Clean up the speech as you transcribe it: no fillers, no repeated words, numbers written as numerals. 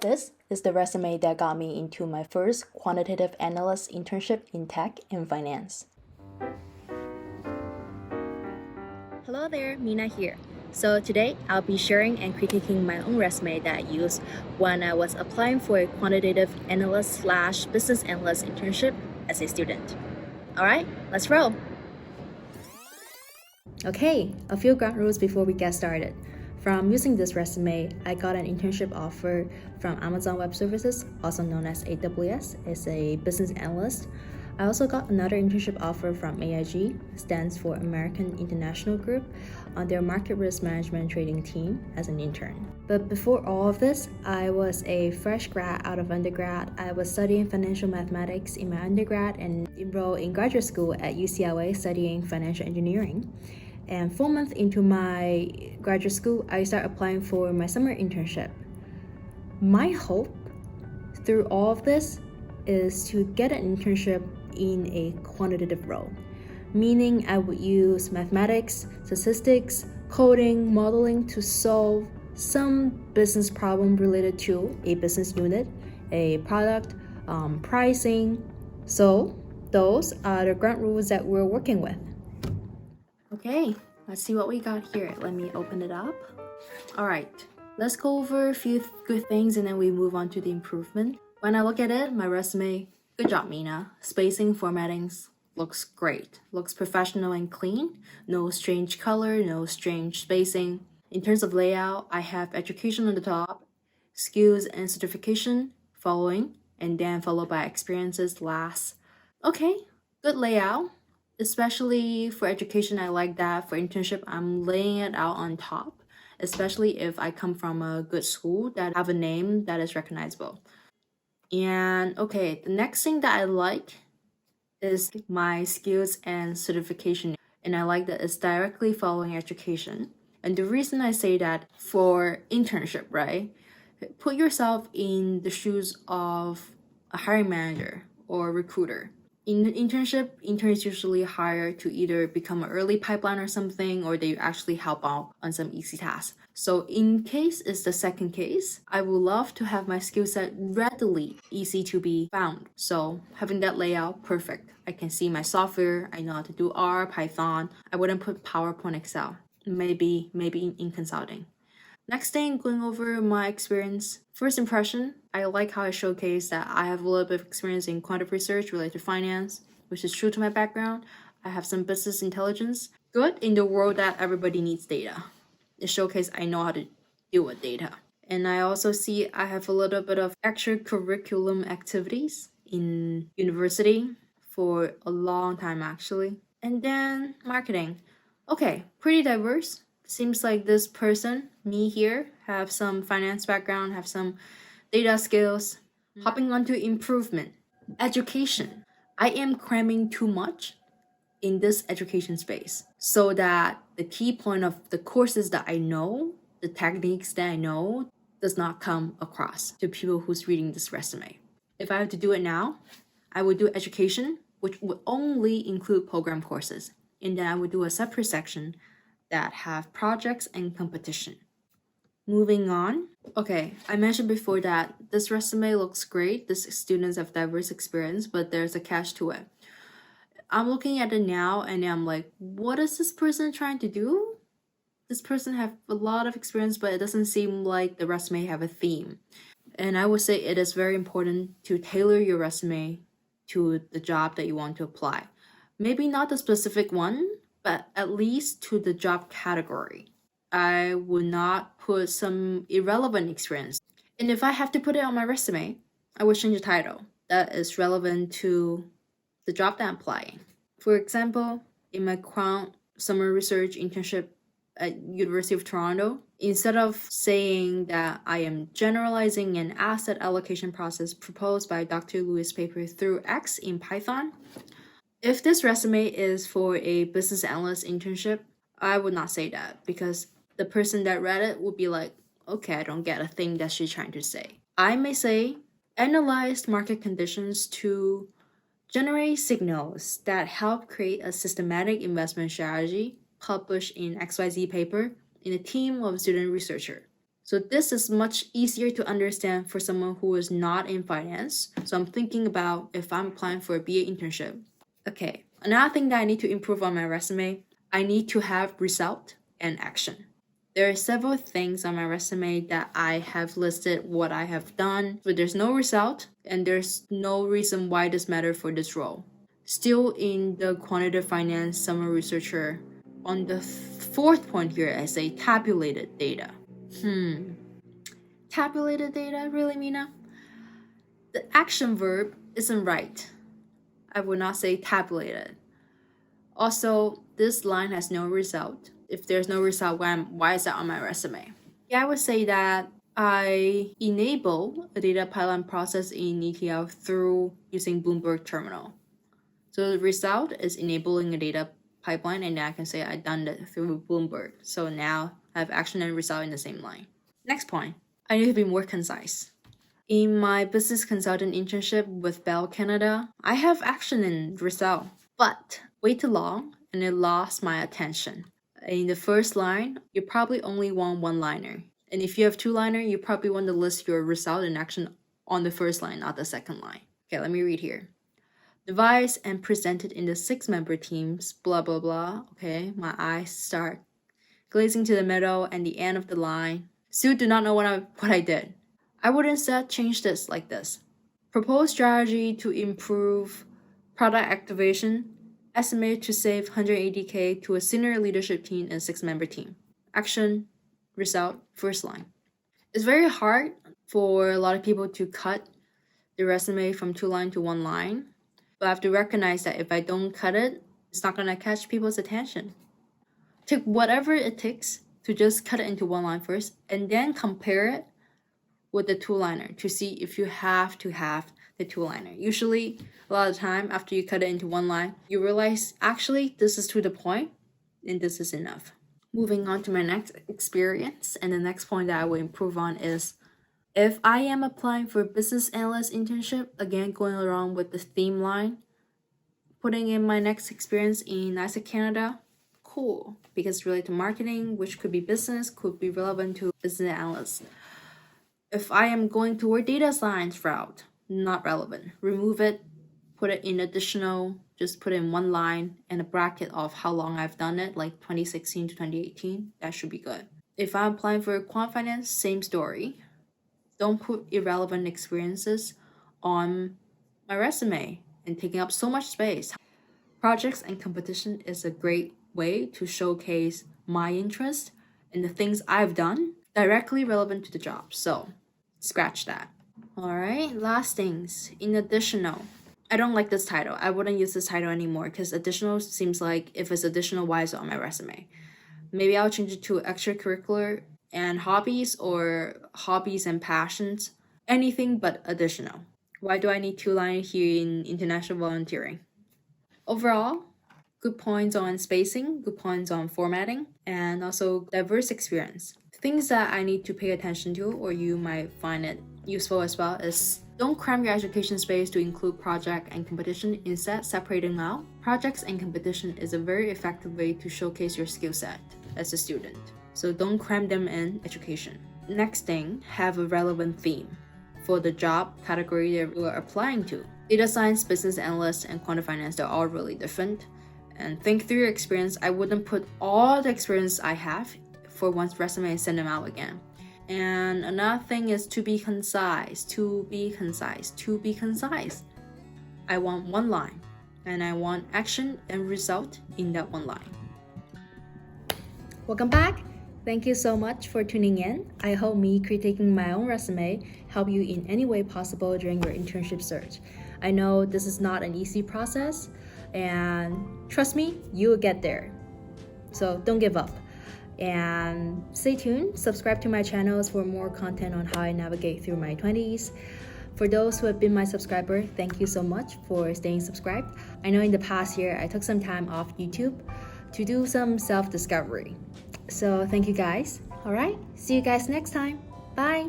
This is the resume that got me into my first quantitative analyst internship in tech and finance. Hello there, Mina here. So today I'll be sharing and critiquing my own resume that I used when I was applying for a quantitative analyst slash business analyst internship as a student. Alright, let's roll! Okay, a few ground rules before we get started. From using this resume, I got an internship offer from Amazon Web Services, also known as AWS, as a business analyst. I also got another internship offer from AIG, stands for American International Group, on their market risk management trading team as an intern. But before all of this, I was a fresh grad out of undergrad. I was studying financial mathematics in my undergrad and enrolled in graduate school at UCLA studying financial engineering. And 4 months into my graduate school, I started applying for my summer internship. My hope through all of this is to get an internship in a quantitative role, meaning I would use mathematics, statistics, coding, modeling to solve some business problem related to a business unit, a product, pricing. So those are the ground rules that we're working with. Okay, let's see what we got here. Let me open it up. All right, let's go over a few good things and then we move on to the improvement. When I look at it, my resume, good job, Mina. Spacing, formattings, looks great. Looks professional and clean. No strange color, no strange spacing. In terms of layout, I have education on the top, skills and certification following, and then followed by experiences last. Okay, good layout. Especially for education, I like that. For internship, I'm laying it out on top, especially if I come from a good school that have a name that is recognizable. And okay, the next thing that I like is my skills and certification. And I like that it's directly following education. And the reason I say that for internship, right? Put yourself in the shoes of a hiring manager or recruiter. In an internship, interns usually hire to either become an early pipeline or something, or they actually help out on some easy tasks. So in case it's the second case, I would love to have my skill set readily easy to be found. So having that layout, perfect. I can see my software, I know how to do R, Python. I wouldn't put PowerPoint, Excel. Maybe in consulting. Next thing, going over my experience. First impression, I like how I showcase that I have a little bit of experience in quantitative research related to finance, which is true to my background. I have some business intelligence. Good in the world that everybody needs data. It showcases I know how to deal with data. And I also see I have a little bit of extracurriculum activities in university for a long time actually. And then marketing. Okay, pretty diverse. Seems like this person, me here, have some finance background, have some data skills. Hopping on to improvement. Education. I am cramming too much in this education space so that the key point of the courses that I know, the techniques that I know, does not come across to people who's reading this resume. If I have to do it now, I would do education, which would only include program courses. And then I would do a separate section that have projects and competition. Moving on. Okay, I mentioned before that this resume looks great. These students have diverse experience, but there's a catch to it. I'm looking at it now and I'm like, what is this person trying to do? This person have a lot of experience, but it doesn't seem like the resume have a theme. And I would say it is very important to tailor your resume to the job that you want to apply. Maybe not the specific one, but at least to the job category. I would not put some irrelevant experience. And if I have to put it on my resume, I would change the title that is relevant to the job that I'm applying. For example, in my quant summer research internship at University of Toronto, instead of saying that I am generalizing an asset allocation process proposed by Dr. Lewis' paper through X in Python, if this resume is for a business analyst internship, I would not say that because the person that read it would be like, okay, I don't get a thing that she's trying to say. I may say, analyzed market conditions to generate signals that help create a systematic investment strategy published in XYZ paper in a team of student researchers. So this is much easier to understand for someone who is not in finance. So I'm thinking about if I'm applying for a BA internship. Okay, another thing that I need to improve on my resume, I need to have result and action. There are several things on my resume that I have listed what I have done, but there's no result and there's no reason why this matters for this role. Still in the quantitative finance summer researcher, on the fourth point here, I say tabulated data. Tabulated data, really, Mina? The action verb isn't right. I would not say tabulated. Also, this line has no result. If there's no result, why is that on my resume? Yeah, I would say that I enable a data pipeline process in ETL through using Bloomberg Terminal. So the result is enabling a data pipeline, and I can say I've done that through Bloomberg. So now I have action and result in the same line. Next point, I need to be more concise. In my business consultant internship with Bell Canada, I have action and result, but way too long and it lost my attention. In the first line, you probably only want one-liner. And if you have two-liner, you probably want to list your result and action on the first line, not the second line. Okay, let me read here. Devised and presented in the 6-member teams, blah, blah, blah. Okay, my eyes start glazing to the middle and the end of the line. Still do not know what I did. I would instead change this like this. Propose strategy to improve product activation. Estimate to save 180K to a senior leadership team and 6-member team. Action, result, first line. It's very hard for a lot of people to cut the resume from 2 line to 1 line. But I have to recognize that if I don't cut it, it's not going to catch people's attention. Take whatever it takes to just cut it into 1 line first and then compare it with the 2-liner to see if you have to have the 2-liner. Usually, a lot of the time, after you cut it into 1 line, you realize, actually, this is to the point, and this is enough. Moving on to my next experience, and the next point that I will improve on is, if I am applying for a business analyst internship, again, going along with the theme line, putting in my next experience in NICE Canada, cool, because it's related to marketing, which could be business, could be relevant to business analysts. If I am going toward data science route, not relevant. Remove it, put it in additional, just put in 1 line and a bracket of how long I've done it, like 2016 to 2018. That should be good. If I'm applying for quant finance, same story. Don't put irrelevant experiences on my resume and taking up so much space. Projects and competition is a great way to showcase my interest in the things I've done directly relevant to the job. So scratch that. All right, last things. In additional, I don't like this title. I wouldn't use this title anymore because additional seems like if it's additional, why is it on my resume? Maybe I'll change it to extracurricular and hobbies or hobbies and passions. Anything but additional. Why do I need 2 lines here in international volunteering? Overall, good points on spacing, good points on formatting, and also diverse experience. Things that I need to pay attention to, or you might find it useful as well, is don't cram your education space to include project and competition. Instead, separate them out. Projects and competition is a very effective way to showcase your skill set as a student. So don't cram them in education. Next thing, have a relevant theme for the job category that you are applying to. Data science, business analyst, and quantum finance, they're all really different. And think through your experience. I wouldn't put all the experience I have for one's resume and send them out again. And another thing is to be concise. I want 1 line, and I want action and result in that 1 line. Welcome back. Thank you so much for tuning in. I hope me critiquing my own resume help you in any way possible during your internship search. I know this is not an easy process, and trust me, you will get there. So don't give up. And stay tuned, subscribe to my channels for more content on how I navigate through my 20s. For those who have been my subscriber, thank you so much for staying subscribed. I know in the past year, I took some time off YouTube to do some self-discovery. So thank you guys. All right, see you guys next time. Bye.